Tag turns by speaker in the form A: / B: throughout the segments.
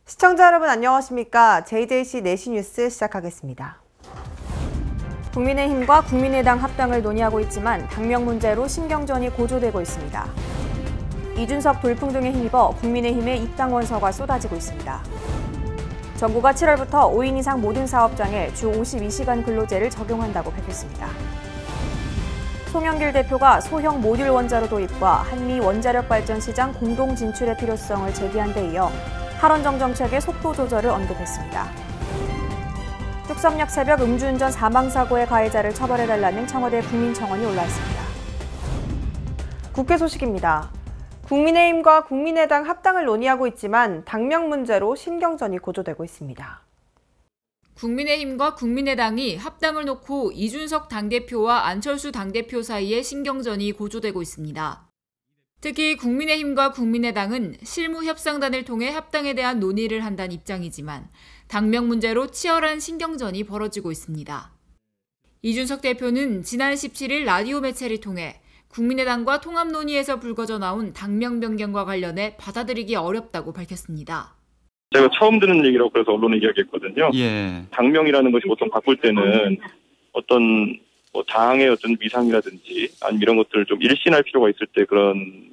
A: 시청자 여러분 안녕하십니까? JJC 4시 뉴스 시작하겠습니다. 국민의힘과 국민의당 합당을 논의하고 있지만 당명 문제로 신경전이 고조되고 있습니다. 이준석 돌풍 등에 힘입어 국민의힘의 입당 원서가 쏟아지고 있습니다. 정부가 7월부터 5인 이상 모든 사업장에 주 52시간 근로제를 적용한다고 밝혔습니다. 송영길 대표가 소형 모듈 원자로 도입과 한미 원자력 발전 시장 공동 진출의 필요성을 제기한 데 이어 탈원정 정책의 속도 조절을 언급했습니다. 뚝섬역 새벽 음주운전 사망사고의 가해자를 처벌해달라는 청와대 국민청원이 올라왔습니다. 국회 소식입니다. 국민의힘과 국민의당 합당을 논의하고 있지만 당명 문제로 신경전이 고조되고 있습니다.
B: 국민의힘과 국민의당이 합당을 놓고 이준석 당대표와 안철수 당대표 사이에 신경전이 고조되고 있습니다. 특히 국민의힘과 국민의당은 실무협상단을 통해 합당에 대한 논의를 한다는 입장이지만 당명 문제로 치열한 신경전이 벌어지고 있습니다. 이준석 대표는 지난 17일 라디오 매체를 통해 국민의당과 통합 논의에서 불거져 나온 당명 변경과 관련해 받아들이기 어렵다고 밝혔습니다.
C: 제가 처음 듣는 얘기라고 그래서 언론에 이야기했거든요. 당명이라는 것이 보통 바꿀 때는 어떤 당의 어떤 위상이라든지 아니면 이런 것들을 좀 일신할 필요가 있을 때 그런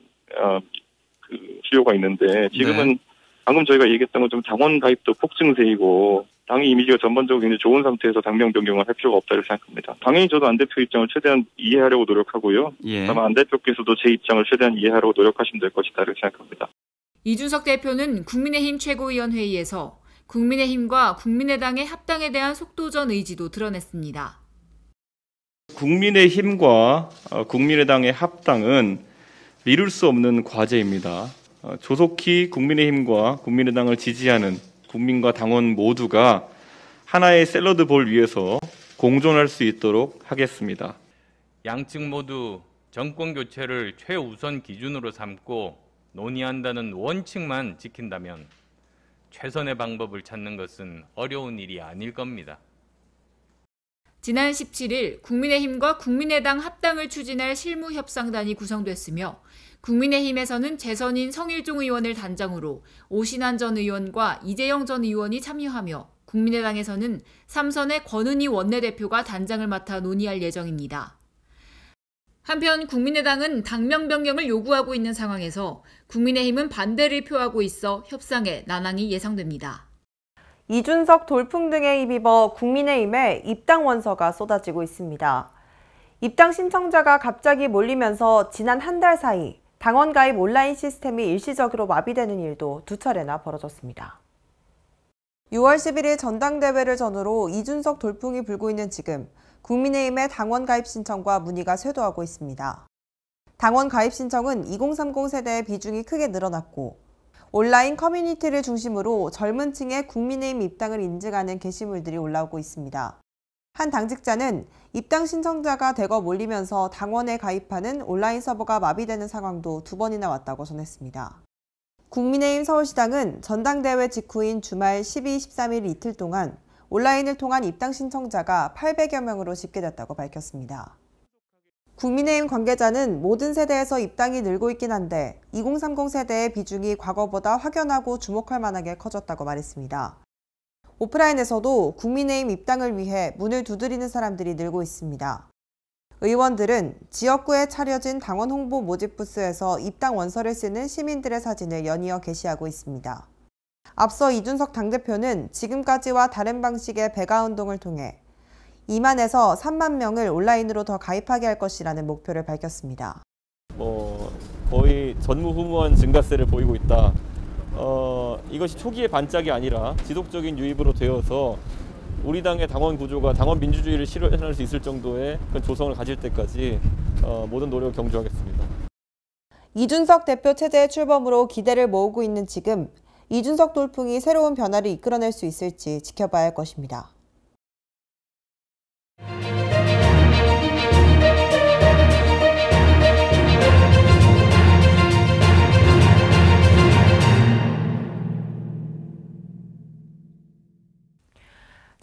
C: 필요가 있는데 지금은 방금 저희가 얘기했던 것처럼 당원 가입도 폭증세이고 당의 이미지가 전반적으로 굉장히 좋은 상태에서 당명 변경을 할 필요가 없다고 생각합니다. 당연히 저도 안 대표 입장을 최대한 이해하려고 노력하고요. 아마 안 대표께서도 제 입장을 최대한 이해하려고 노력하시면 될 것이다 이렇게 생각합니다.
B: 이준석 대표는 국민의힘 최고위원회의에서 국민의힘과 국민의당의 합당에 대한 속도전 의지도 드러냈습니다.
D: 국민의힘과 국민의당의 합당은 미룰 수 없는 과제입니다. 조속히 국민의힘과 국민의당을 지지하는 국민과 당원 모두가 하나의 샐러드 볼 위에서 공존할 수 있도록 하겠습니다.
E: 양측 모두 정권 교체를 최우선 기준으로 삼고 논의한다는 원칙만 지킨다면 최선의 방법을 찾는 것은 어려운 일이 아닐 겁니다.
B: 지난 17일 국민의힘과 국민의당 합당을 추진할 실무협상단이 구성됐으며 국민의힘에서는 재선인 성일종 의원을 단장으로 오신환 전 의원과 이재영 전 의원이 참여하며 국민의당에서는 3선의 권은희 원내대표가 단장을 맡아 논의할 예정입니다. 한편 국민의당은 당명 변경을 요구하고 있는 상황에서 국민의힘은 반대를 표하고 있어 협상에 난항이 예상됩니다.
A: 이준석 돌풍 등에 힘입어 국민의힘에 입당 원서가 쏟아지고 있습니다. 입당 신청자가 갑자기 몰리면서 지난 한 달 사이 당원 가입 온라인 시스템이 일시적으로 마비되는 일도 두 차례나 벌어졌습니다. 6월 11일 전당대회를 전후로 이준석 돌풍이 불고 있는 지금 국민의힘의 당원 가입 신청과 문의가 쇄도하고 있습니다. 당원 가입 신청은 2030 세대의 비중이 크게 늘어났고 온라인 커뮤니티를 중심으로 젊은 층의 국민의힘 입당을 인증하는 게시물들이 올라오고 있습니다. 한 당직자는 입당 신청자가 대거 몰리면서 당원에 가입하는 온라인 서버가 마비되는 상황도 2번이나 왔다고 전했습니다. 국민의힘 서울시당은 전당대회 직후인 주말 12, 13일 이틀 동안 온라인을 통한 입당 신청자가 800여 명으로 집계됐다고 밝혔습니다. 국민의힘 관계자는 모든 세대에서 입당이 늘고 있긴 한데 2030 세대의 비중이 과거보다 확연하고 주목할 만하게 커졌다고 말했습니다. 오프라인에서도 국민의힘 입당을 위해 문을 두드리는 사람들이 늘고 있습니다. 의원들은 지역구에 차려진 당원 홍보 모집 부스에서 입당 원서를 쓰는 시민들의 사진을 연이어 게시하고 있습니다. 앞서 이준석 당대표는 지금까지와 다른 방식의 배가 운동을 통해 2만에서 3만 명을 온라인으로 더 가입하게 할 것이라는 목표를 밝혔습니다.
D: 거의 전무후무한 증가세를 보이고 있다. 이것이 초기의 반짝이 아니라 지속적인 유입으로 되어서 우리 당의 당원 구조가 당원 민주주의를 실현할 수 있을 정도의 그런 조성을 가질 때까지 모든 노력을 경주하겠습니다.
A: 이준석 대표 체제의 출범으로 기대를 모으고 있는 지금 이준석 돌풍이 새로운 변화를 이끌어낼 수 있을지 지켜봐야 할 것입니다.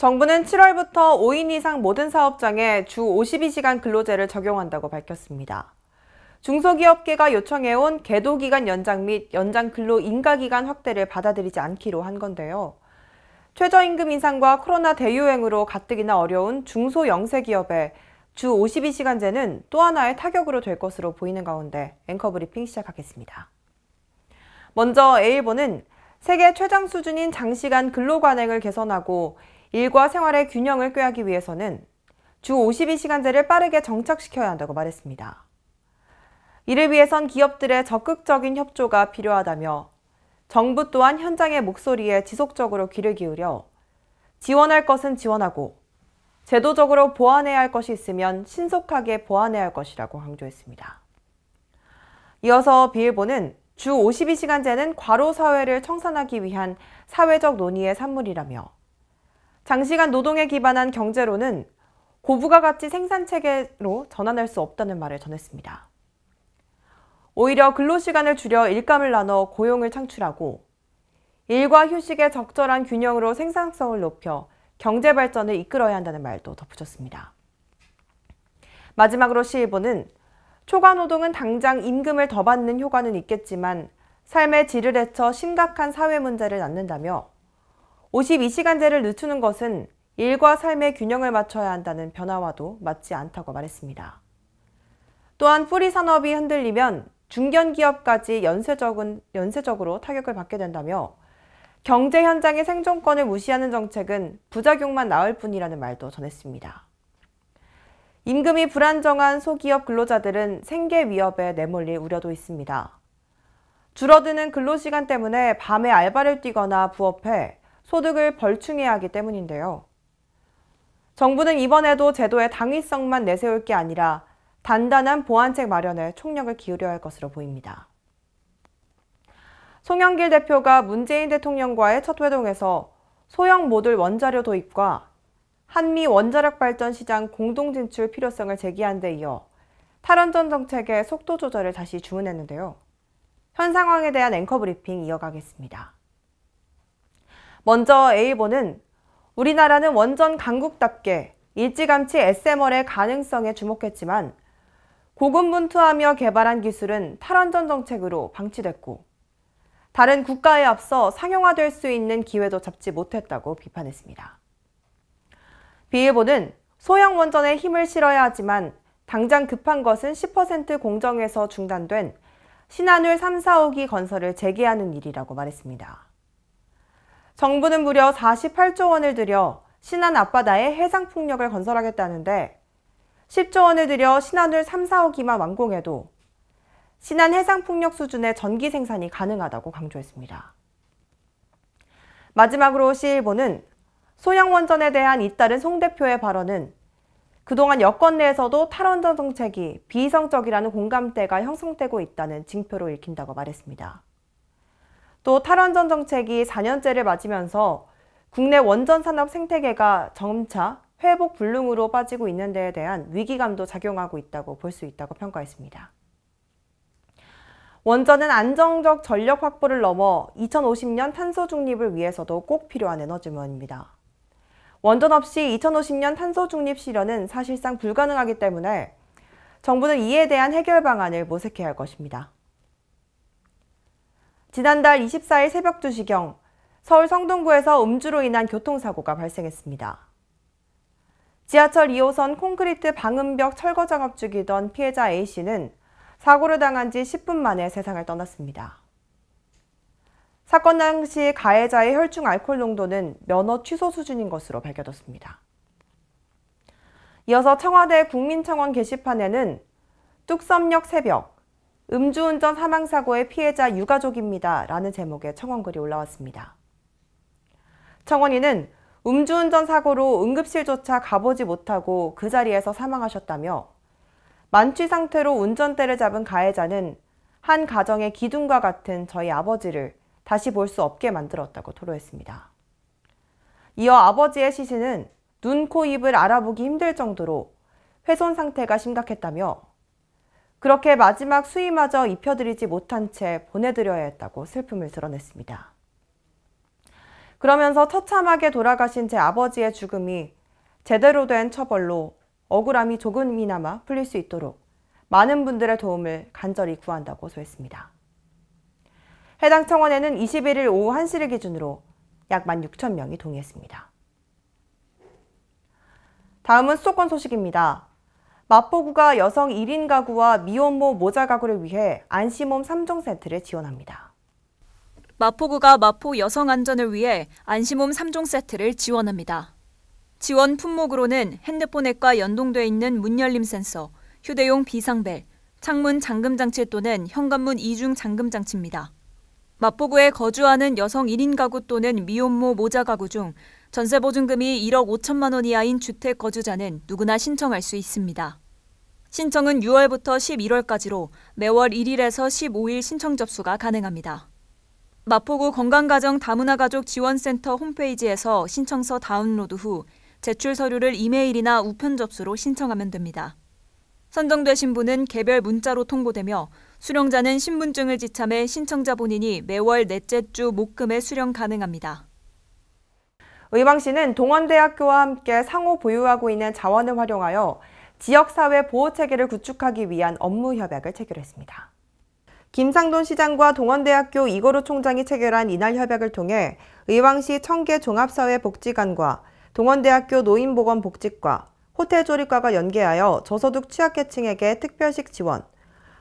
A: 정부는 7월부터 5인 이상 모든 사업장에 주 52시간 근로제를 적용한다고 밝혔습니다. 중소기업계가 요청해온 계도기간 연장 및 연장 근로 인가기간 확대를 받아들이지 않기로 한 건데요. 최저임금 인상과 코로나 대유행으로 가뜩이나 어려운 중소영세기업에 주 52시간제는 또 하나의 타격으로 될 것으로 보이는 가운데 앵커 브리핑 시작하겠습니다. 먼저 A일보는 세계 최장 수준인 장시간 근로관행을 개선하고 일과 생활의 균형을 꾀하기 위해서는 주 52시간제를 빠르게 정착시켜야 한다고 말했습니다. 이를 위해선 기업들의 적극적인 협조가 필요하다며 정부 또한 현장의 목소리에 지속적으로 귀를 기울여 지원할 것은 지원하고 제도적으로 보완해야 할 것이 있으면 신속하게 보완해야 할 것이라고 강조했습니다. 이어서 B일보는 주 52시간제는 과로사회를 청산하기 위한 사회적 논의의 산물이라며 장시간 노동에 기반한 경제로는 고부가 가치 생산체계로 전환할 수 없다는 말을 전했습니다. 오히려 근로시간을 줄여 일감을 나눠 고용을 창출하고 일과 휴식의 적절한 균형으로 생산성을 높여 경제 발전을 이끌어야 한다는 말도 덧붙였습니다. 마지막으로 C일보는 초과노동은 당장 임금을 더 받는 효과는 있겠지만 삶의 질을 해쳐 심각한 사회 문제를 낳는다며 52시간제를 늦추는 것은 일과 삶의 균형을 맞춰야 한다는 변화와도 맞지 않다고 말했습니다. 또한 뿌리 산업이 흔들리면 중견기업까지 연쇄적으로 타격을 받게 된다며 경제 현장의 생존권을 무시하는 정책은 부작용만 낳을 뿐이라는 말도 전했습니다. 임금이 불안정한 소기업 근로자들은 생계 위협에 내몰릴 우려도 있습니다. 줄어드는 근로시간 때문에 밤에 알바를 뛰거나 부업해 소득을 벌충해야 하기 때문인데요. 정부는 이번에도 제도의 당위성만 내세울 게 아니라 단단한 보완책 마련에 총력을 기울여야 할 것으로 보입니다. 송영길 대표가 문재인 대통령과의 첫 회동에서 소형 모듈 원자료 도입과 한미 원자력 발전 시장 공동 진출 필요성을 제기한 데 이어 탈원전 정책의 속도 조절을 다시 주문했는데요. 현 상황에 대한 앵커 브리핑 이어가겠습니다. 먼저 A일보는 우리나라는 원전 강국답게 일찌감치 SMR의 가능성에 주목했지만 고군분투하며 개발한 기술은 탈원전 정책으로 방치됐고 다른 국가에 앞서 상용화될 수 있는 기회도 잡지 못했다고 비판했습니다. B일보는 소형 원전에 힘을 실어야 하지만 당장 급한 것은 10% 공정에서 중단된 신한울 3, 4호기 건설을 재개하는 일이라고 말했습니다. 정부는 무려 48조 원을 들여 신안 앞바다에 해상풍력을 건설하겠다는데 10조 원을 들여 신한울 3, 4호기만 완공해도 신안 해상풍력 수준의 전기 생산이 가능하다고 강조했습니다. 마지막으로 C일보는 소형 원전에 대한 잇따른 송 대표의 발언은 그동안 여권 내에서도 탈원전 정책이 비이성적이라는 공감대가 형성되고 있다는 징표로 읽힌다고 말했습니다. 또 탈원전 정책이 4년째를 맞으면서 국내 원전 산업 생태계가 점차 회복 불능으로 빠지고 있는 데에 대한 위기감도 작용하고 있다고 볼 수 있다고 평가했습니다. 원전은 안정적 전력 확보를 넘어 2050년 탄소 중립을 위해서도 꼭 필요한 에너지원입니다. 원전 없이 2050년 탄소 중립 실현은 사실상 불가능하기 때문에 정부는 이에 대한 해결 방안을 모색해야 할 것입니다. 지난달 24일 새벽 2시경 서울 성동구에서 음주로 인한 교통사고가 발생했습니다. 지하철 2호선 콘크리트 방음벽 철거 작업 중이던 피해자 A씨는 사고를 당한 지 10분 만에 세상을 떠났습니다. 사건 당시 가해자의 혈중 알코올 농도는 면허 취소 수준인 것으로 밝혀졌습니다. 이어서 청와대 국민청원 게시판에는 뚝섬역 새벽, 음주운전 사망사고의 피해자 유가족입니다 라는 제목의 청원글이 올라왔습니다. 청원인은 음주운전 사고로 응급실조차 가보지 못하고 그 자리에서 사망하셨다며 만취 상태로 운전대를 잡은 가해자는 한 가정의 기둥과 같은 저희 아버지를 다시 볼 수 없게 만들었다고 토로했습니다. 이어 아버지의 시신은 눈, 코, 입을 알아보기 힘들 정도로 훼손 상태가 심각했다며 그렇게 마지막 수의마저 입혀드리지 못한 채 보내드려야 했다고 슬픔을 드러냈습니다. 그러면서 처참하게 돌아가신 제 아버지의 죽음이 제대로 된 처벌로 억울함이 조금이나마 풀릴 수 있도록 많은 분들의 도움을 간절히 구한다고 소했습니다. 해당 청원에는 21일 오후 1시를 기준으로 약 16,000명이 동의했습니다. 다음은 수도권 소식입니다. 마포구가 여성 1인 가구와 미혼모 모자 가구를 위해 안심홈 3종 세트를 지원합니다.
F: 마포구가 마포 여성 안전을 위해 안심홈 3종 세트를 지원합니다. 지원 품목으로는 핸드폰 앱과 연동돼 있는 문 열림 센서, 휴대용 비상벨, 창문 잠금 장치 또는 현관문 이중 잠금 장치입니다. 마포구에 거주하는 여성 1인 가구 또는 미혼모 모자 가구 중 전세 보증금이 1억 5천만 원 이하인 주택 거주자는 누구나 신청할 수 있습니다. 신청은 6월부터 11월까지로 매월 1일에서 15일 신청 접수가 가능합니다. 마포구 건강가정 다문화가족 지원센터 홈페이지에서 신청서 다운로드 후 제출 서류를 이메일이나 우편 접수로 신청하면 됩니다. 선정되신 분은 개별 문자로 통보되며 수령자는 신분증을 지참해 신청자 본인이 매월 넷째 주 목금에 수령 가능합니다.
A: 의왕시는 동원대학교와 함께 상호 보유하고 있는 자원을 활용하여 지역사회 보호체계를 구축하기 위한 업무 협약을 체결했습니다. 김상돈 시장과 동원대학교 이거루 총장이 체결한 이날 협약을 통해 의왕시 청계 종합사회복지관과 동원대학교 노인보건복지과, 호텔조리과가 연계하여 저소득 취약계층에게 특별식 지원,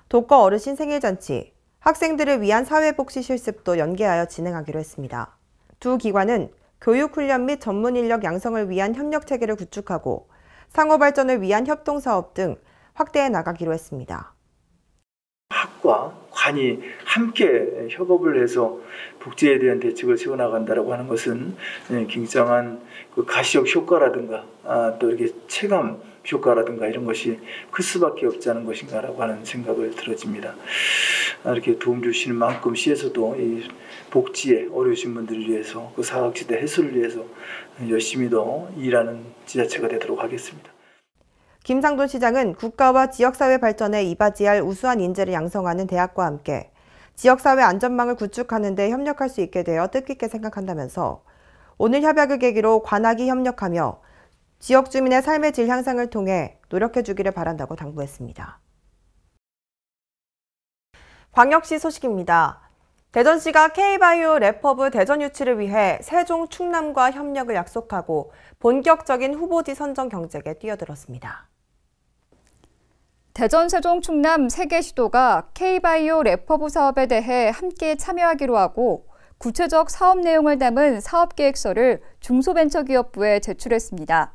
A: 독거 어르신 생일잔치, 학생들을 위한 사회복지 실습도 연계하여 진행하기로 했습니다. 두 기관은 교육훈련 및 전문인력 양성을 위한 협력체계를 구축하고 상호발전을 위한 협동사업 등 확대해 나가기로 했습니다.
G: 학과, 관이 함께 협업을 해서 복지에 대한 대책을 세워나간다고 하는 것은 굉장한 그 가시적 효과라든가 또 이렇게 체감 효과라든가 이런 것이 클 수밖에 없지 않은 것인가라고 하는 생각을 들어집니다. 이렇게 도움 주시는 만큼 시에서도 이 복지에 어려우신 분들을 위해서 그 사각지대 해소를 위해서 열심히 더 일하는 지자체가 되도록 하겠습니다.
A: 김상돈 시장은 국가와 지역사회 발전에 이바지할 우수한 인재를 양성하는 대학과 함께 지역사회 안전망을 구축하는 데 협력할 수 있게 되어 뜻깊게 생각한다면서 오늘 협약을 계기로 관악이 협력하며 지역 주민의 삶의 질 향상을 통해 노력해 주기를 바란다고 당부했습니다. 광역시 소식입니다. 대전시가 K바이오 랩허브 대전 유치를 위해 세종 충남과 협력을 약속하고 본격적인 후보지 선정 경쟁에 뛰어들었습니다.
H: 대전, 세종, 충남 3개 시도가 K바이오 랩허브 사업에 대해 함께 참여하기로 하고 구체적 사업 내용을 담은 사업계획서를 중소벤처기업부에 제출했습니다.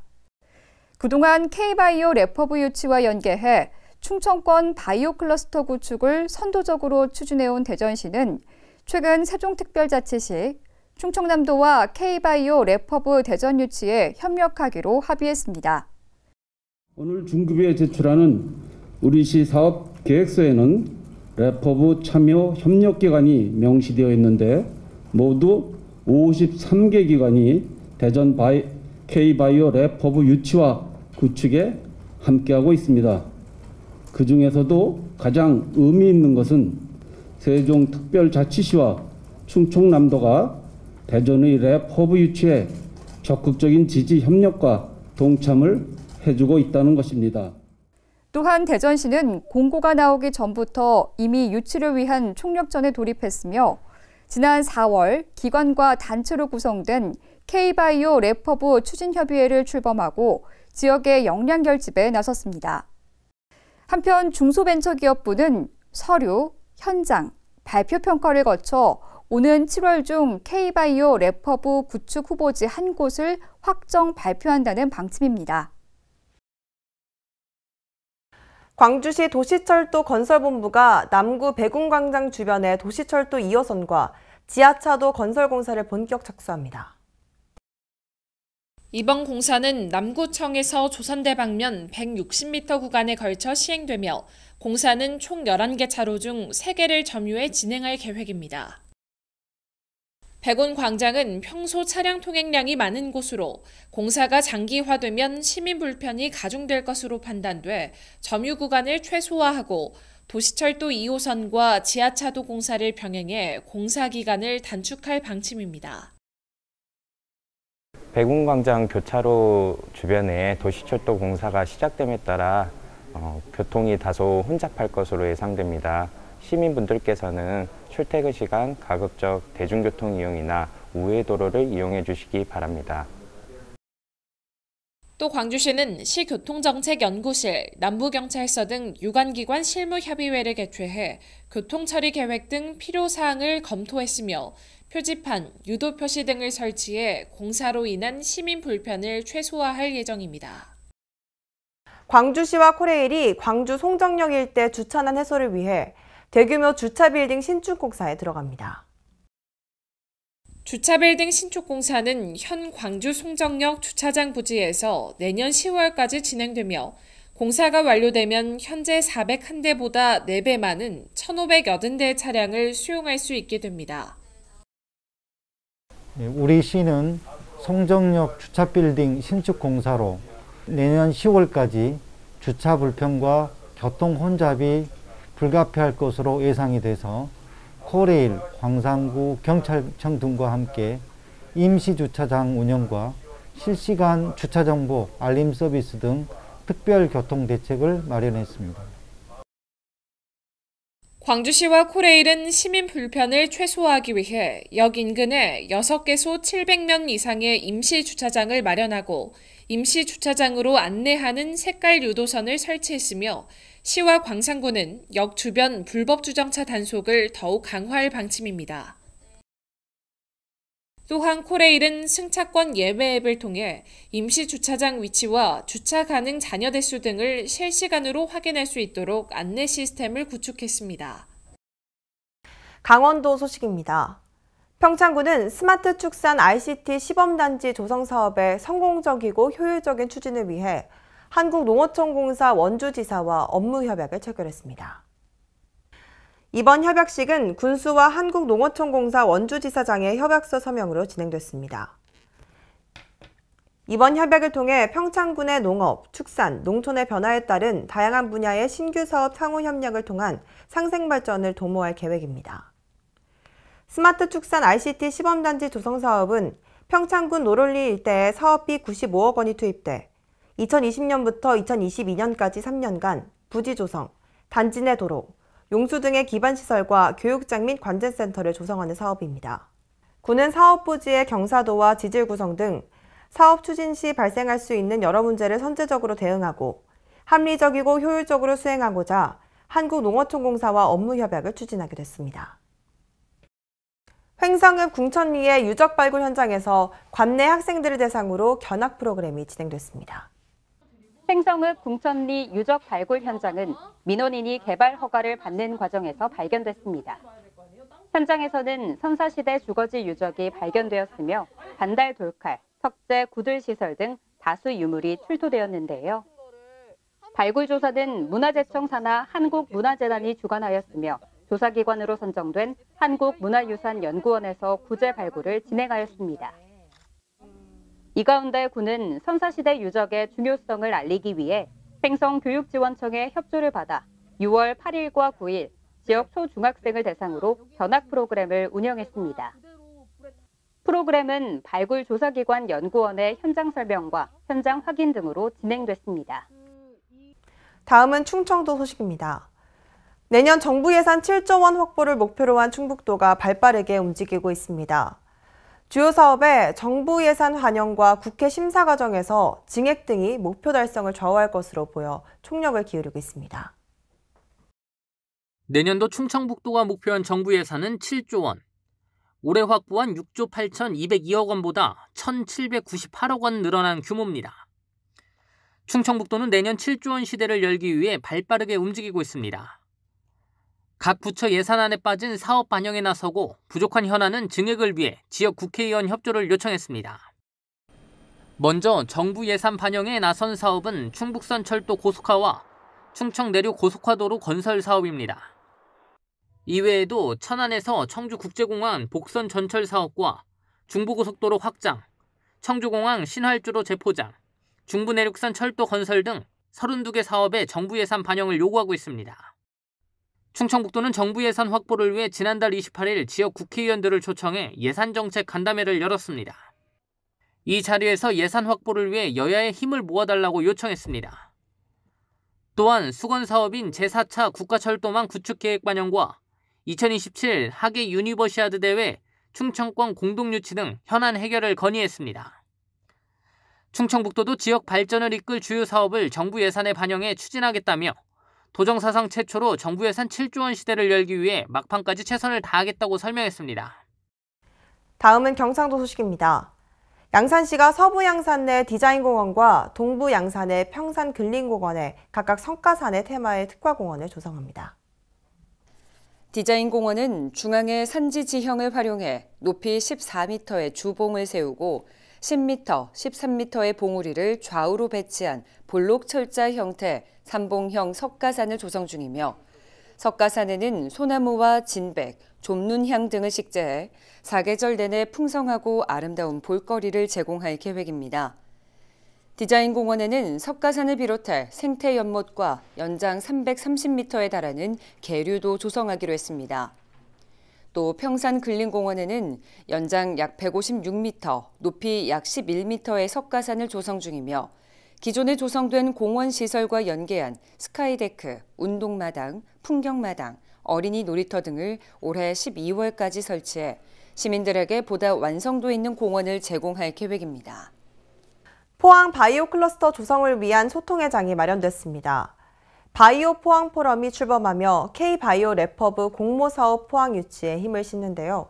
H: 그동안 K바이오 랩허브 유치와 연계해 충청권 바이오 클러스터 구축을 선도적으로 추진해온 대전시는 최근 세종특별자치시, 충청남도와 K바이오 랩허브 대전 유치에 협력하기로 합의했습니다.
I: 오늘 중급에 제출하는 우리시 사업 계획서에는 랩허브 참여 협력기관이 명시되어 있는데 모두 53개 기관이 대전 K바이오 랩허브 유치와 구축에 함께하고 있습니다. 그 중에서도 가장 의미 있는 것은 세종특별자치시와 충청남도가 대전의 랩허브 유치에 적극적인 지지 협력과 동참을 해주고 있다는 것입니다.
H: 또한 대전시는 공고가 나오기 전부터 이미 유치를 위한 총력전에 돌입했으며 지난 4월 기관과 단체로 구성된 K바이오 랩허브 추진협의회를 출범하고 지역의 역량 결집에 나섰습니다. 한편 중소벤처기업부는 서류, 현장, 발표 평가를 거쳐 오는 7월 중 K바이오 랩허브 구축 후보지 한 곳을 확정 발표한다는 방침입니다.
A: 광주시 도시철도 건설본부가 남구 백운광장 주변의 도시철도 2호선과 지하차도 건설 공사를 본격 착수합니다.
J: 이번 공사는 남구청에서 조선대 방면 160m 구간에 걸쳐 시행되며 공사는 총 11개 차로 중 3개를 점유해 진행할 계획입니다. 백운광장은 평소 차량 통행량이 많은 곳으로 공사가 장기화되면 시민 불편이 가중될 것으로 판단돼 점유 구간을 최소화하고 도시철도 2호선과 지하차도 공사를 병행해 공사 기간을 단축할 방침입니다.
K: 백운광장 교차로 주변에 도시철도 공사가 시작됨에 따라 교통이 다소 혼잡할 것으로 예상됩니다. 시민분들께서는 출퇴근 시간 가급적 대중교통 이용이나 우회 도로를 이용해 주시기 바랍니다.
J: 또 광주시는 시교통정책연구실, 남부경찰서 등 유관기관 실무협의회를 개최해 교통처리 계획 등 필요사항을 검토했으며 표지판, 유도표시 등을 설치해 공사로 인한 시민 불편을 최소화할 예정입니다.
A: 광주시와 코레일이 광주 송정역 일대 주차난 해소를 위해 대규모 주차 빌딩 신축 공사에 들어갑니다.
J: 주차 빌딩 신축 공사는 현 광주 송정역 주차장 부지에서 내년 10월까지 진행되며 공사가 완료되면 현재 401대보다 4배 많은 1,580대의 차량을 수용할 수 있게 됩니다.
L: 우리 시는 송정역 주차 빌딩 신축 공사로 내년 10월까지 주차 불편과 교통 혼잡이 불가피할 것으로 예상이 돼서 코레일, 광산구 경찰청 등과 함께 임시 주차장 운영과 실시간 주차 정보 알림 서비스 등 특별 교통 대책을 마련했습니다.
J: 광주시와 코레일은 시민 불편을 최소화하기 위해 역 인근에 6개소 700면 이상의 임시 주차장을 마련하고 임시 주차장으로 안내하는 색깔 유도선을 설치했으며 시와 광산구는 역 주변 불법 주정차 단속을 더욱 강화할 방침입니다. 또한 코레일은 승차권 예매 앱을 통해 임시 주차장 위치와 주차 가능 잔여 대수 등을 실시간으로 확인할 수 있도록 안내 시스템을 구축했습니다.
A: 강원도 소식입니다. 평창군은 스마트 축산 ICT 시범단지 조성 사업의 성공적이고 효율적인 추진을 위해 한국농어촌공사 원주지사와 업무협약을 체결했습니다. 이번 협약식은 군수와 한국농어촌공사 원주지사장의 협약서 서명으로 진행됐습니다. 이번 협약을 통해 평창군의 농업, 축산, 농촌의 변화에 따른 다양한 분야의 신규 사업 상호 협력을 통한 상생 발전을 도모할 계획입니다. 스마트 축산 ICT 시범단지 조성 사업은 평창군 노롤리 일대에 사업비 95억 원이 투입돼 2020년부터 2022년까지 3년간 부지 조성, 단지 내 도로, 용수 등의 기반시설과 교육장 및 관제센터를 조성하는 사업입니다. 군은 사업 부지의 경사도와 지질 구성 등 사업 추진 시 발생할 수 있는 여러 문제를 선제적으로 대응하고 합리적이고 효율적으로 수행하고자 한국농어촌공사와 업무협약을 추진하게 됐습니다. 횡성읍 궁천리의 유적 발굴 현장에서 관내 학생들을 대상으로 견학 프로그램이 진행됐습니다.
M: 횡성읍 궁천리 유적 발굴 현장은 민원인이 개발 허가를 받는 과정에서 발견됐습니다. 현장에서는 선사시대 주거지 유적이 발견되었으며 반달 돌칼, 석재, 구들시설 등 다수 유물이 출토되었는데요. 발굴 조사는 문화재청 산하 한국문화재단이 주관하였으며 조사기관으로 선정된 한국문화유산연구원에서 구제 발굴을 진행하였습니다. 이 가운데 군은 선사시대 유적의 중요성을 알리기 위해 횡성교육지원청의 협조를 받아 6월 8일과 9일 지역 초중학생을 대상으로 견학 프로그램을 운영했습니다. 프로그램은 발굴 조사기관 연구원의 현장 설명과 현장 확인 등으로 진행됐습니다.
A: 다음은 충청도 소식입니다. 내년 정부 예산 7조 원 확보를 목표로 한 충북도가 발빠르게 움직이고 있습니다. 주요 사업의 정부 예산 반영과 국회 심사 과정에서 증액 등이 목표 달성을 좌우할 것으로 보여 총력을 기울이고 있습니다.
N: 내년도 충청북도가 목표한 정부 예산은 7조 원. 올해 확보한 6조 8,202억 원보다 1,798억 원 늘어난 규모입니다. 충청북도는 내년 7조 원 시대를 열기 위해 발빠르게 움직이고 있습니다. 각 부처 예산안에 빠진 사업 반영에 나서고 부족한 현안은 증액을 위해 지역 국회의원 협조를 요청했습니다. 먼저 정부 예산 반영에 나선 사업은 충북선 철도 고속화와 충청 내륙 고속화도로 건설 사업입니다. 이외에도 천안에서 청주국제공항 복선 전철 사업과 중부고속도로 확장, 청주공항 신활주로 재포장, 중부내륙선 철도 건설 등 32개 사업에 정부 예산 반영을 요구하고 있습니다. 충청북도는 정부 예산 확보를 위해 지난달 28일 지역 국회의원들을 초청해 예산정책 간담회를 열었습니다. 이 자리에서 예산 확보를 위해 여야의 힘을 모아달라고 요청했습니다. 또한 수건사업인 제4차 국가철도망 구축계획 반영과 2027 하계 유니버시아드 대회 충청권 공동유치 등 현안 해결을 건의했습니다. 충청북도도 지역 발전을 이끌 주요 사업을 정부 예산에 반영해 추진하겠다며 도정사상 최초로 정부 예산 7조 원 시대를 열기 위해 막판까지 최선을 다하겠다고 설명했습니다.
A: 다음은 경상도 소식입니다. 양산시가 서부 양산내 디자인공원과 동부 양산내 평산 근린공원에 각각 성가산의 테마의 특화공원을 조성합니다.
O: 디자인공원은 중앙에 산지 지형을 활용해 높이 14m의 주봉을 세우고 10m, 13m의 봉우리를 좌우로 배치한 볼록 철자 형태 3봉형 석가산을 조성 중이며 석가산에는 소나무와 진백, 좀눈향 등을 식재해 사계절 내내 풍성하고 아름다운 볼거리를 제공할 계획입니다. 디자인공원에는 석가산을 비롯해 생태 연못과 연장 330m에 달하는 계류도 조성하기로 했습니다. 또 평산 근린공원에는 연장 약 156m, 높이 약 11m의 석가산을 조성 중이며 기존에 조성된 공원 시설과 연계한 스카이데크, 운동마당, 풍경마당, 어린이 놀이터 등을 올해 12월까지 설치해 시민들에게 보다 완성도 있는 공원을 제공할 계획입니다.
A: 포항 바이오 클러스터 조성을 위한 소통의 장이 마련됐습니다. 바이오 포항 포럼이 출범하며 K-바이오 랩허브 공모사업 포항 유치에 힘을 싣는데요.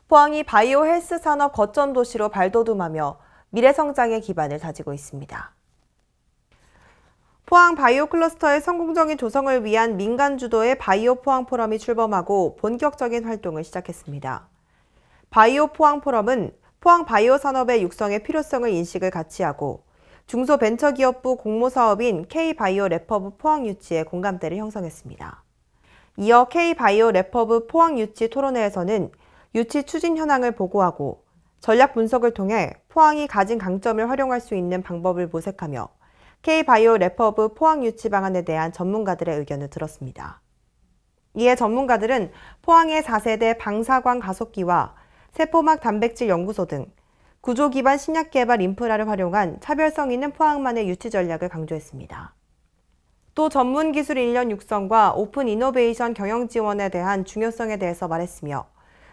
A: 포항이 바이오 헬스 산업 거점 도시로 발돋움하며 미래 성장의 기반을 다지고 있습니다. 포항 바이오 클러스터의 성공적인 조성을 위한 민간 주도의 바이오 포항 포럼이 출범하고 본격적인 활동을 시작했습니다. 바이오 포항 포럼은 포항 바이오 산업의 육성의 필요성을 인식을 같이 하고 중소벤처기업부 공모사업인 K-바이오 랩허브 포항 유치에 공감대를 형성했습니다. 이어 K-바이오 랩허브 포항 유치 토론회에서는 유치 추진 현황을 보고하고 전략 분석을 통해 포항이 가진 강점을 활용할 수 있는 방법을 모색하며 K-바이오 랩허브 포항 유치 방안에 대한 전문가들의 의견을 들었습니다. 이에 전문가들은 포항의 4세대 방사광 가속기와 세포막 단백질 연구소 등 구조 기반 신약 개발 인프라를 활용한 차별성 있는 포항만의 유치 전략을 강조했습니다. 또 전문 기술 인력 육성과 오픈 이노베이션 경영 지원에 대한 중요성에 대해서 말했으며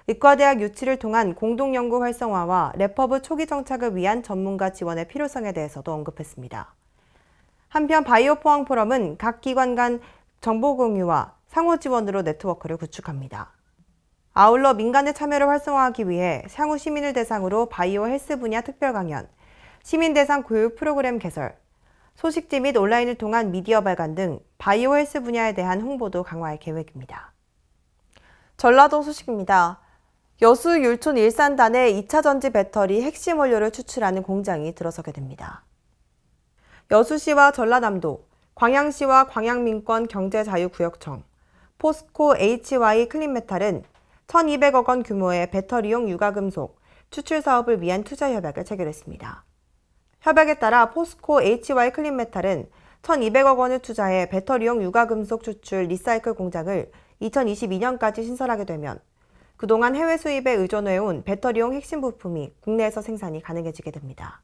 A: 의과대학 유치를 통한 공동연구 활성화와 랩허브 초기 정착을 위한 전문가 지원의 필요성에 대해서도 언급했습니다. 한편 바이오 포항 포럼은 각 기관 간 정보 공유와 상호 지원으로 네트워크를 구축합니다. 아울러 민간의 참여를 활성화하기 위해 향후 시민을 대상으로 바이오 헬스 분야 특별 강연, 시민 대상 교육 프로그램 개설, 소식지 및 온라인을 통한 미디어 발간 등 바이오 헬스 분야에 대한 홍보도 강화할 계획입니다. 전라도 소식입니다. 여수 율촌 일산단의 2차 전지 배터리 핵심 원료를 추출하는 공장이 들어서게 됩니다. 여수시와 전라남도, 광양시와 광양민권 경제자유구역청, 포스코 HY 클린메탈은 1,200억 원 규모의 배터리용 유가금속 추출 사업을 위한 투자 협약을 체결했습니다. 협약에 따라 포스코 HY 클린메탈은 1,200억 원을 투자해 배터리용 유가금속 추출 리사이클 공장을 2022년까지 신설하게 되면 그동안 해외 수입에 의존해온 배터리용 핵심 부품이 국내에서 생산이 가능해지게 됩니다.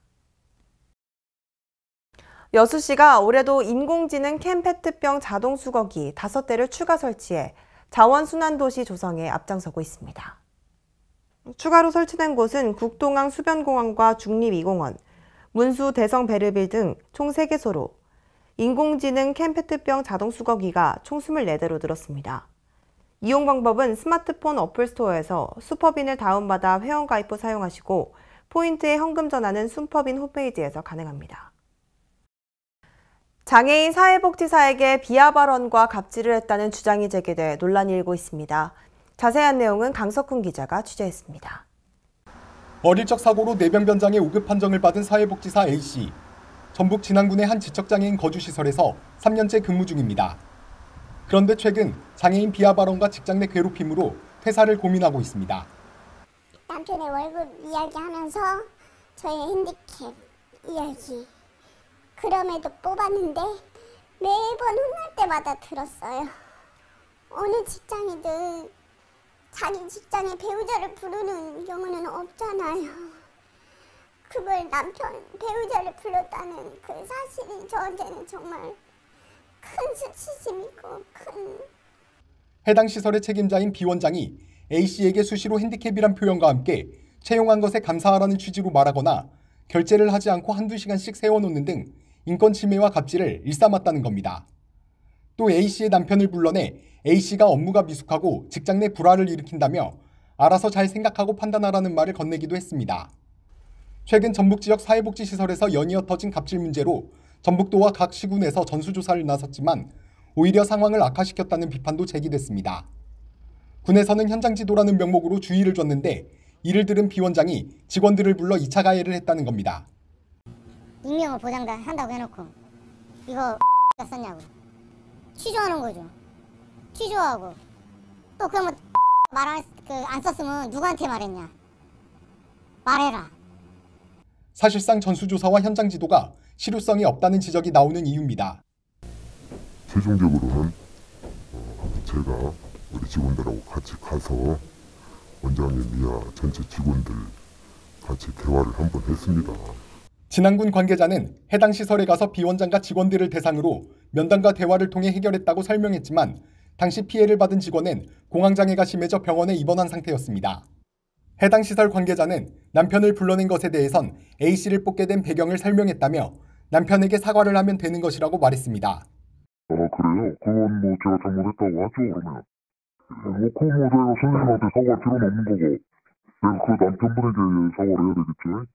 A: 여수시가 올해도 인공지능 캔 페트병 자동 수거기 5대를 추가 설치해 자원순환도시 조성에 앞장서고 있습니다. 추가로 설치된 곳은 국동항 수변공원과 중립이공원, 문수 대성 베르빌 등 총 3개소로 인공지능 캔 페트병 자동 수거기가 총 24대로 늘었습니다. 이용 방법은 스마트폰 어플 스토어에서 슈퍼빈을 다운받아 회원가입 후 사용하시고 포인트에 현금 전환은 슈퍼빈 홈페이지에서 가능합니다. 장애인 사회복지사에게 비하 발언과 갑질을 했다는 주장이 제기돼 논란이 일고 있습니다. 자세한 내용은 강석훈 기자가 취재했습니다.
P: 어릴 적 사고로 뇌병변장애 5급 판정을 받은 사회복지사 A씨. 전북 진안군의 한 지적장애인 거주시설에서 3년째 근무 중입니다. 그런데 최근 장애인 비하 발언과 직장 내 괴롭힘으로 퇴사를 고민하고 있습니다.
Q: 남편의 월급 이야기하면서 저의 핸디캡 이야기. 그럼에도 뽑았는데 매번 혼날 때마다 들었어요. 어느 직장이든 자기 직장의 배우자를 부르는 경우는 없잖아요. 그걸 남편 배우자를 불렀다는 그 사실이 저한테는 정말 큰 수치심이고 큰.
P: 해당 시설의 책임자인 B 원장이 A씨에게 수시로 핸디캡이란 표현과 함께 채용한 것에 감사하라는 취지로 말하거나 결제를 하지 않고 한두 시간씩 세워놓는 등 인권 침해와 갑질을 일삼았다는 겁니다. 또 A씨의 남편을 불러내 A씨가 업무가 미숙하고 직장 내 불화를 일으킨다며 알아서 잘 생각하고 판단하라는 말을 건네기도 했습니다. 최근 전북 지역 사회복지시설에서 연이어 터진 갑질 문제로 전북도와 각 시군에서 전수조사를 나섰지만 오히려 상황을 악화시켰다는 비판도 제기됐습니다. 군에서는 현장 지도라는 명목으로 주의를 줬는데 이를 들은 B 원장이 직원들을 불러 2차 가해를 했다는 겁니다.
R: 익명을 보장한다고 해놓고 이거 썼냐고 취조하는 거죠. 취조하고 또 그러면 안 썼으면 누구한테 말했냐. 말해라.
P: 사실상 전수조사와 현장 지도가 실효성이 없다는 지적이 나오는 이유입니다.
S: 최종적으로는 제가 우리 직원들하고 같이 가서 원장님이야 전체 직원들 같이 대화를 한번 했습니다.
P: 진안군 관계자는 해당 시설에 가서 B 원장과 직원들을 대상으로 면담과 대화를 통해 해결했다고 설명했지만 당시 피해를 받은 직원은 공황장애가 심해져 병원에 입원한 상태였습니다. 해당 시설 관계자는 남편을 불러낸 것에 대해선 A씨를 뽑게 된 배경을 설명했다며 남편에게 사과를 하면 되는 것이라고 말했습니다.
S: 그래요? 그건 제가 잘못했다고 하죠, 그러면. 그건 제가 선생님한테 사과할 필요는 없는 거고 내가 그 남편분에게 사과를 해야 되겠죠.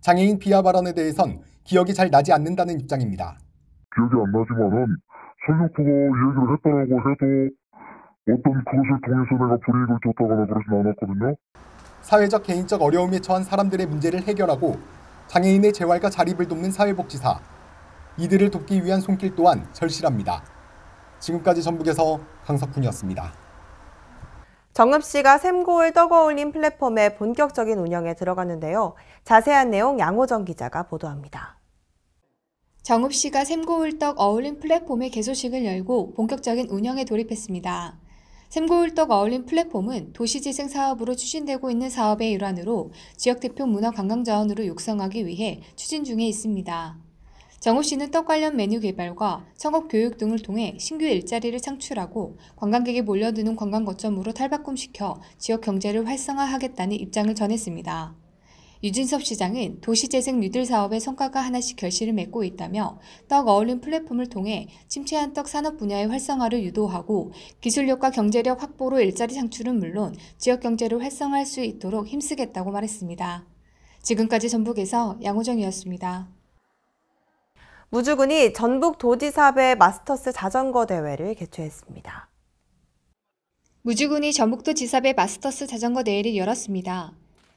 P: 장애인 비하 발언에 대해선 기억이 잘 나지 않는다는 입장입니다.
S: 기억이 안 나지만은 설령 그거 얘기를 했다라고 해도 어떤 그것을 통해서 내가 불이익을 줬다거나 그러진 않았거든요.
P: 사회적 개인적 어려움에 처한 사람들의 문제를 해결하고 장애인의 재활과 자립을 돕는 사회복지사. 이들을 돕기 위한 손길 또한 절실합니다. 지금까지 전북에서 강석훈이었습니다.
A: 정읍 씨가 샘고을 떡 어울림 플랫폼의 본격적인 운영에 들어갔는데요. 자세한 내용 양호정 기자가 보도합니다.
T: 정읍 씨가 샘고울떡 어울림 플랫폼의 개소식을 열고 본격적인 운영에 돌입했습니다. 샘고울떡 어울림 플랫폼은 도시재생 사업으로 추진되고 있는 사업의 일환으로 지역 대표 문화관광자원으로 육성하기 위해 추진 중에 있습니다. 정읍 씨는 떡 관련 메뉴 개발과 창업 교육 등을 통해 신규 일자리를 창출하고 관광객이 몰려드는 관광 거점으로 탈바꿈시켜 지역 경제를 활성화하겠다는 입장을 전했습니다. 유진섭 시장은 도시재생 뉴딜 사업의 성과가 하나씩 결실을 맺고 있다며 떡 어울림 플랫폼을 통해 침체한 떡 산업 분야의 활성화를 유도하고 기술력과 경제력 확보로 일자리 창출은 물론 지역 경제를 활성화할 수 있도록 힘쓰겠다고 말했습니다. 지금까지 전북에서 양호정이었습니다.
A: 무주군이 전북 도지사배 마스터스 자전거 대회를 개최했습니다.
T: 무주군이 전북도 지사배 마스터스 자전거 대회를 열었습니다.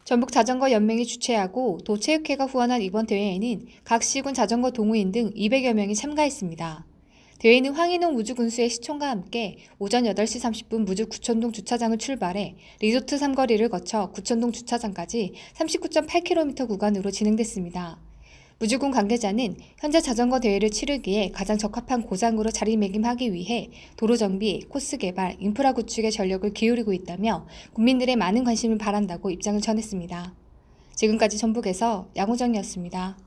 T: 전북 자전거 연맹이 주최하고 도체육회가 후원한 이번 대회에는 각 시군 자전거 동호인 등 200여 명이 참가했습니다. 대회는 황인홍 무주군수의 시청과 함께 오전 8시 30분 무주 구천동 주차장을 출발해 리조트 삼거리를 거쳐 구천동 주차장까지 39.8km 구간으로 진행됐습니다. 무주군 관계자는 현재 자전거 대회를 치르기에 가장 적합한 고장으로 자리매김하기 위해 도로 정비, 코스 개발, 인프라 구축에 전력을 기울이고 있다며 국민들의 많은 관심을 바란다고 입장을 전했습니다. 지금까지 전북에서 양호정이었습니다.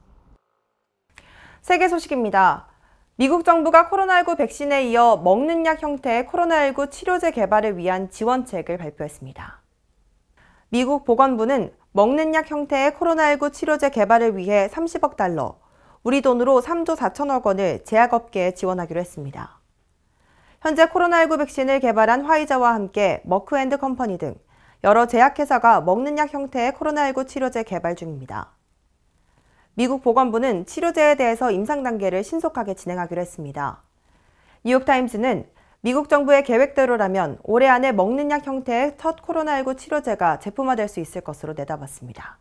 A: 세계 소식입니다. 미국 정부가 코로나19 백신에 이어 먹는 약 형태의 코로나19 치료제 개발을 위한 지원책을 발표했습니다. 미국 보건부는 먹는 약 형태의 코로나19 치료제 개발을 위해 30억 달러, 우리 돈으로 3조 4천억 원을 제약업계에 지원하기로 했습니다. 현재 코로나19 백신을 개발한 화이자와 함께 머크앤드컴퍼니 등 여러 제약회사가 먹는 약 형태의 코로나19 치료제 개발 중입니다. 미국 보건부는 치료제에 대해서 임상 단계를 신속하게 진행하기로 했습니다. 뉴욕타임스는 미국 정부의 계획대로라면 올해 안에 먹는 약 형태의 첫 코로나19 치료제가 제품화될 수 있을 것으로 내다봤습니다.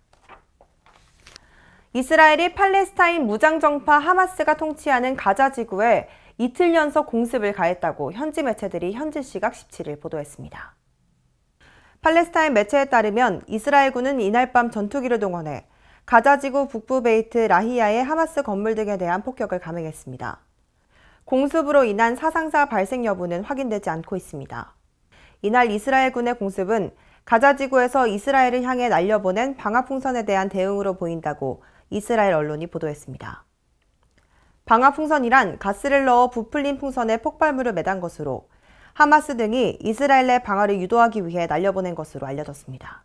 A: 이스라엘이 팔레스타인 무장정파 하마스가 통치하는 가자 지구에 이틀 연속 공습을 가했다고 현지 매체들이 현지 시각 17일 보도했습니다. 팔레스타인 매체에 따르면 이스라엘군은 이날 밤 전투기를 동원해 가자 지구 북부 베이트 라히야의 하마스 건물 등에 대한 폭격을 감행했습니다. 공습으로 인한 사상자 발생 여부는 확인되지 않고 있습니다. 이날 이스라엘군의 공습은 가자 지구에서 이스라엘을 향해 날려보낸 방아풍선에 대한 대응으로 보인다고 이스라엘 언론이 보도했습니다. 방화풍선이란 가스를 넣어 부풀린 풍선에 폭발물을 매단 것으로 하마스 등이 이스라엘 내 방화를 유도하기 위해 날려보낸 것으로 알려졌습니다.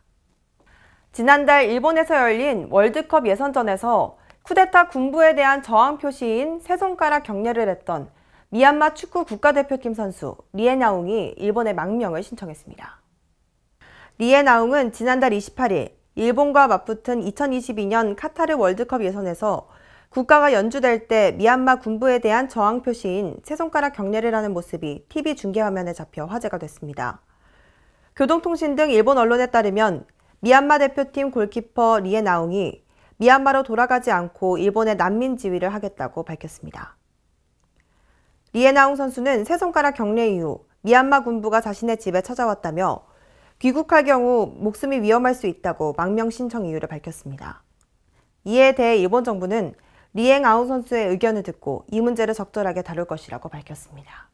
A: 지난달 일본에서 열린 월드컵 예선전에서 쿠데타 군부에 대한 저항 표시인 세 손가락 경례를 했던 미얀마 축구 국가대표팀 선수 리에나웅이 일본에 망명을 신청했습니다. 리에나웅은 지난달 28일 일본과 맞붙은 2022년 카타르 월드컵 예선에서 국가가 연주될 때 미얀마 군부에 대한 저항 표시인 세 손가락 경례를 하는 모습이 TV 중계화면에 잡혀 화제가 됐습니다. 교동통신 등 일본 언론에 따르면 미얀마 대표팀 골키퍼 리에나웅이 미얀마로 돌아가지 않고 일본의 난민 지위를 하겠다고 밝혔습니다. 리에나웅 선수는 세 손가락 경례 이후 미얀마 군부가 자신의 집에 찾아왔다며 귀국할 경우 목숨이 위험할 수 있다고 망명 신청 이유를 밝혔습니다. 이에 대해 일본 정부는 리에나웅 선수의 의견을 듣고 이 문제를 적절하게 다룰 것이라고 밝혔습니다.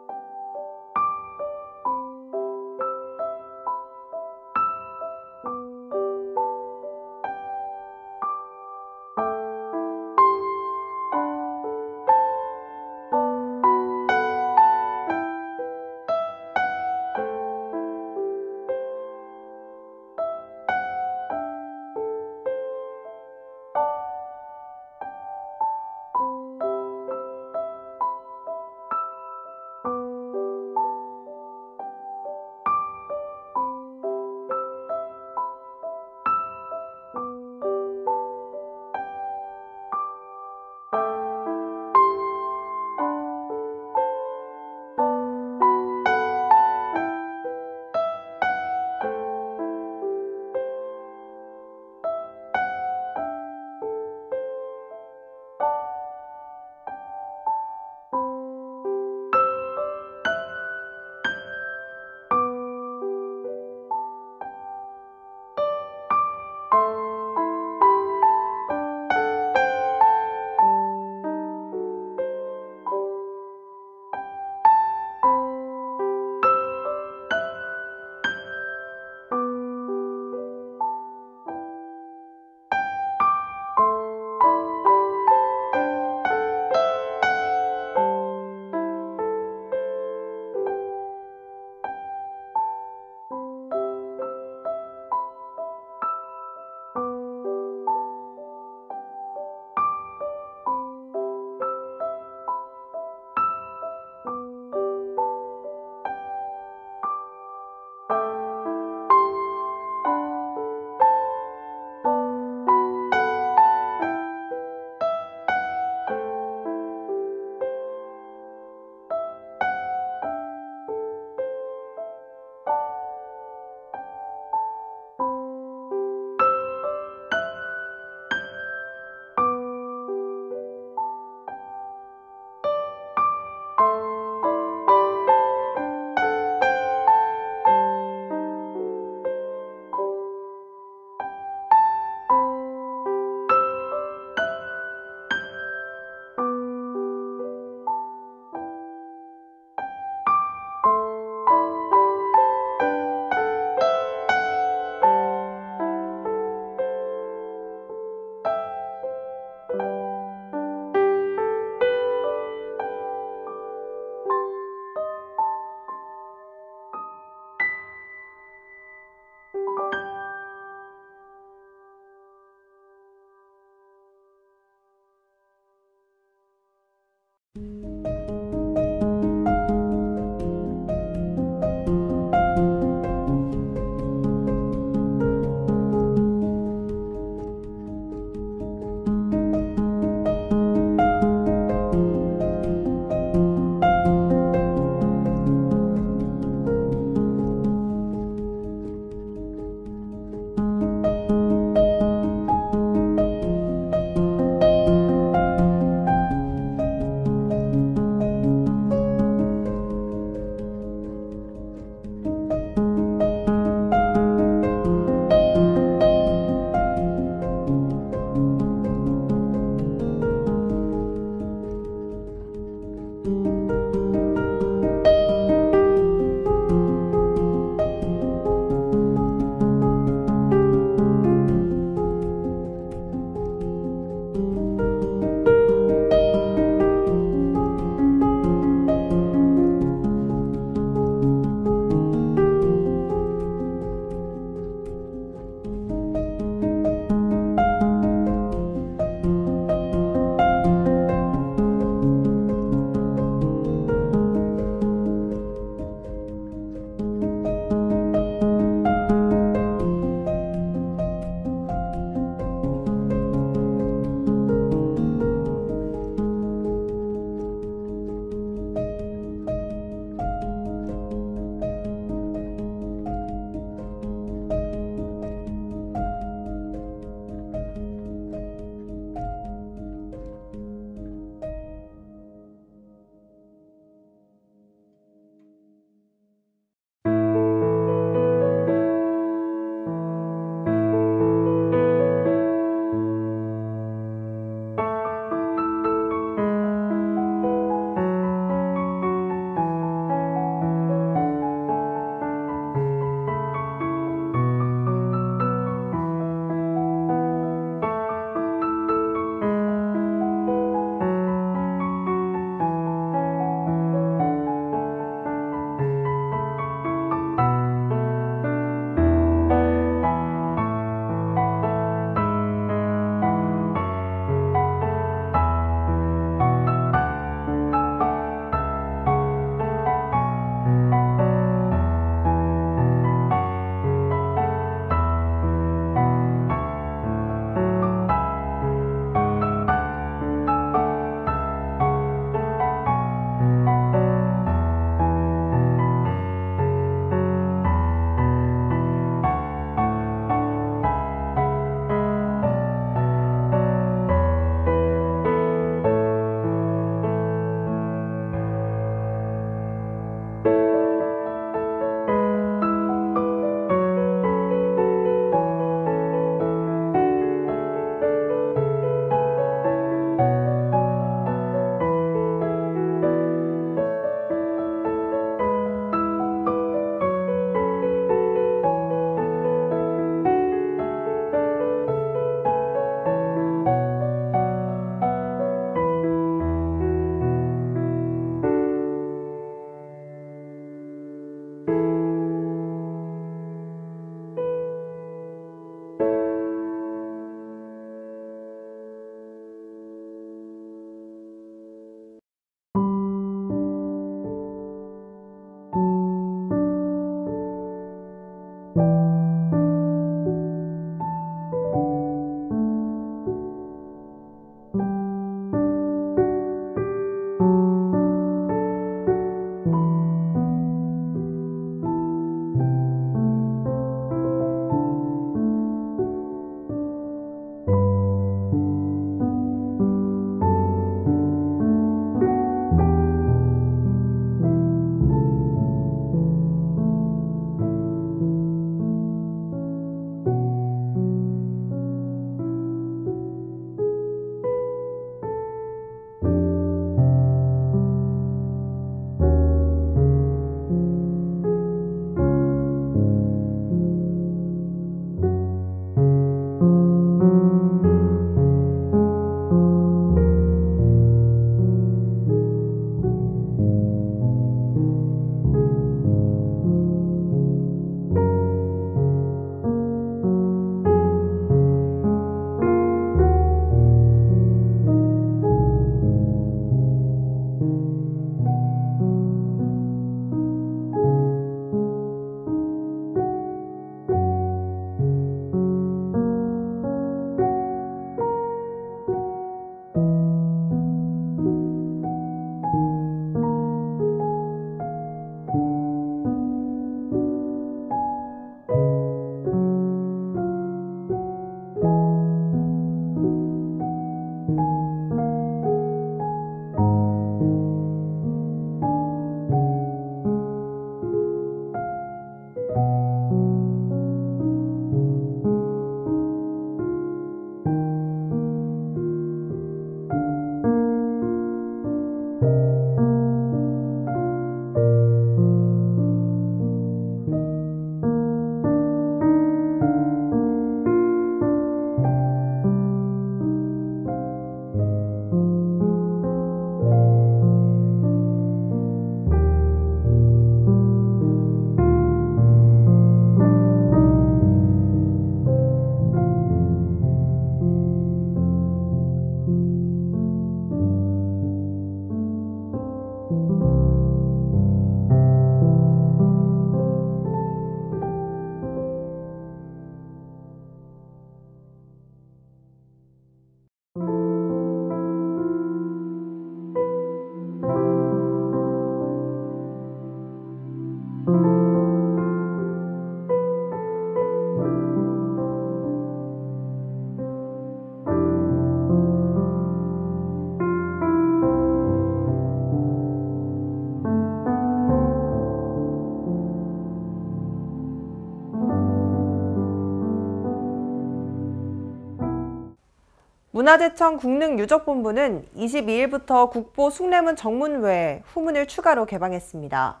A: 문화재청 국능유적본부는 22일부터 국보 숭례문 정문 외에 후문을 추가로 개방했습니다.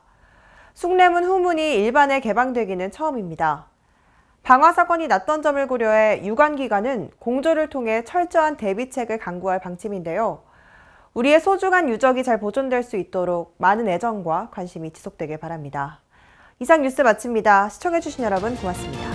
A: 숭례문 후문이 일반에 개방되기는 처음입니다. 방화 사건이 났던 점을 고려해 유관기관은 공조를 통해 철저한 대비책을 강구할 방침인데요. 우리의 소중한 유적이 잘 보존될 수 있도록 많은 애정과 관심이 지속되길 바랍니다. 이상 뉴스 마칩니다. 시청해주신 여러분 고맙습니다.